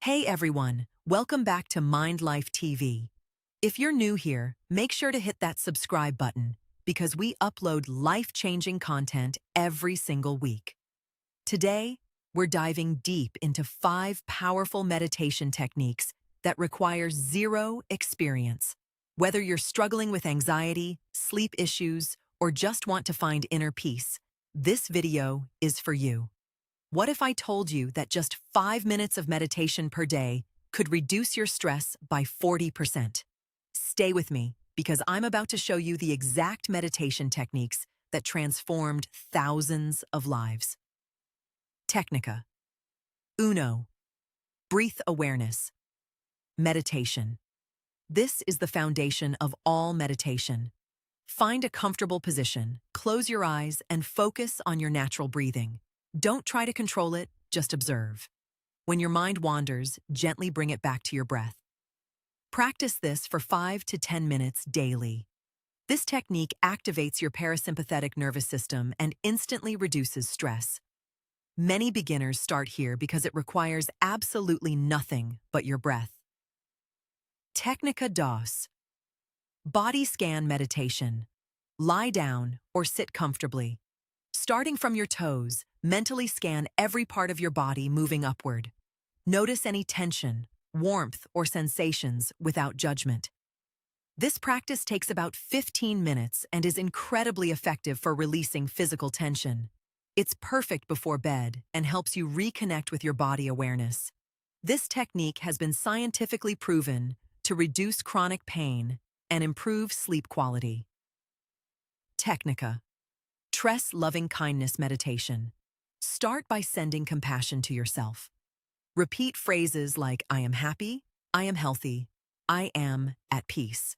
Hey everyone, welcome back to Mind Life TV. If you're new here, make sure to hit that subscribe button because we upload life-changing content every single week. Today, we're diving deep into 5 powerful meditation techniques that require zero experience. Whether you're struggling with anxiety, sleep issues, or just want to find inner peace, this video is for you. What if I told you that just 5 minutes of meditation per day could reduce your stress by 40%? Stay with me because I'm about to show you the exact meditation techniques that transformed thousands of lives. Technica. Uno. Breath awareness. Meditation. This is the foundation of all meditation. Find a comfortable position, close your eyes, and focus on your natural breathing. Don't try to control it, just observe. When your mind wanders, gently bring it back to your breath. Practice this for 5 to 10 minutes daily. This technique activates your parasympathetic nervous system and instantly reduces stress. Many beginners start here because it requires absolutely nothing but your breath. Technica dos. Body scan meditation. Lie down or sit comfortably. Starting from your toes, mentally scan every part of your body moving upward. Notice any tension, warmth, or sensations without judgment. This practice takes about 15 minutes and is incredibly effective for releasing physical tension. It's perfect before bed and helps you reconnect with your body awareness. This technique has been scientifically proven to reduce chronic pain and improve sleep quality. Technica. Tres loving kindness meditation. Start by sending compassion to yourself. Repeat phrases like I am happy, I am healthy, I am at peace.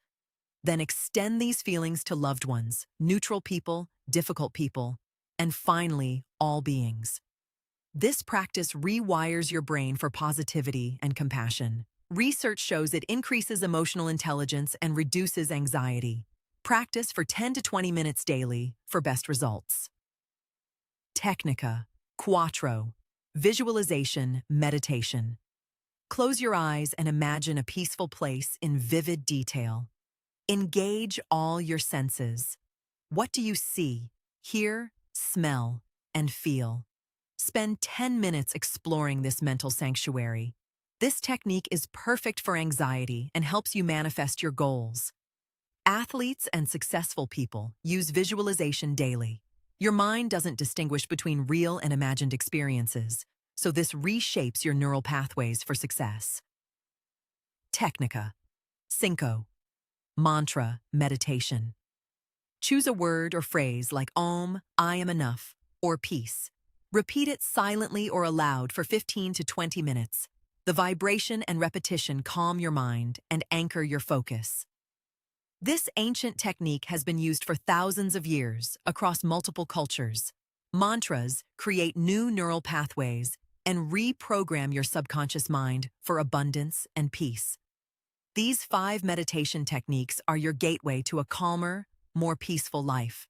Then extend these feelings to loved ones, neutral people, difficult people, and finally, all beings. This practice rewires your brain for positivity and compassion. Research shows it increases emotional intelligence and reduces anxiety. Practice for 10 to 20 minutes daily for best results. Technica. Quattro. Visualization meditation. Close your eyes and imagine a peaceful place in vivid detail. Engage all your senses. What do you see, hear, smell, and feel? Spend 10 minutes exploring this mental sanctuary. This technique is perfect for anxiety and helps you manifest your goals. Athletes and successful people use visualization daily. Your mind doesn't distinguish between real and imagined experiences, so this reshapes your neural pathways for success. Technica. Cinco. Mantra meditation. Choose a word or phrase like Om, I am enough, or peace. Repeat it silently or aloud for 15 to 20 minutes. The vibration and repetition calm your mind and anchor your focus. This ancient technique has been used for thousands of years across multiple cultures. Mantras create new neural pathways and reprogram your subconscious mind for abundance and peace. These 5 meditation techniques are your gateway to a calmer, more peaceful life.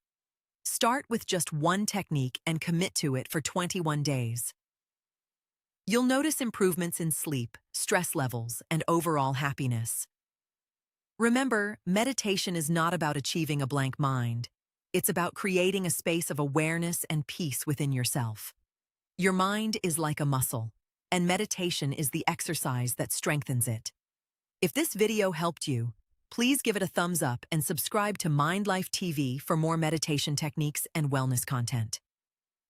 Start with just one technique and commit to it for 21 days. You'll notice improvements in sleep, stress levels, and overall happiness. Remember, meditation is not about achieving a blank mind. It's about creating a space of awareness and peace within yourself. Your mind is like a muscle, and meditation is the exercise that strengthens it. If this video helped you, please give it a thumbs up and subscribe to Mind Life TV for more meditation techniques and wellness content.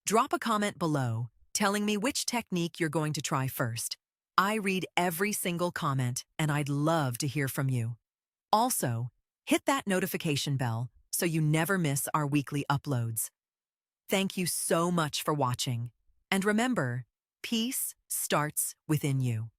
Drop a comment below telling me which technique you're going to try first. I read every single comment, and I'd love to hear from you. Also, hit that notification bell so you never miss our weekly uploads. Thank you so much for watching. And remember, peace starts within you.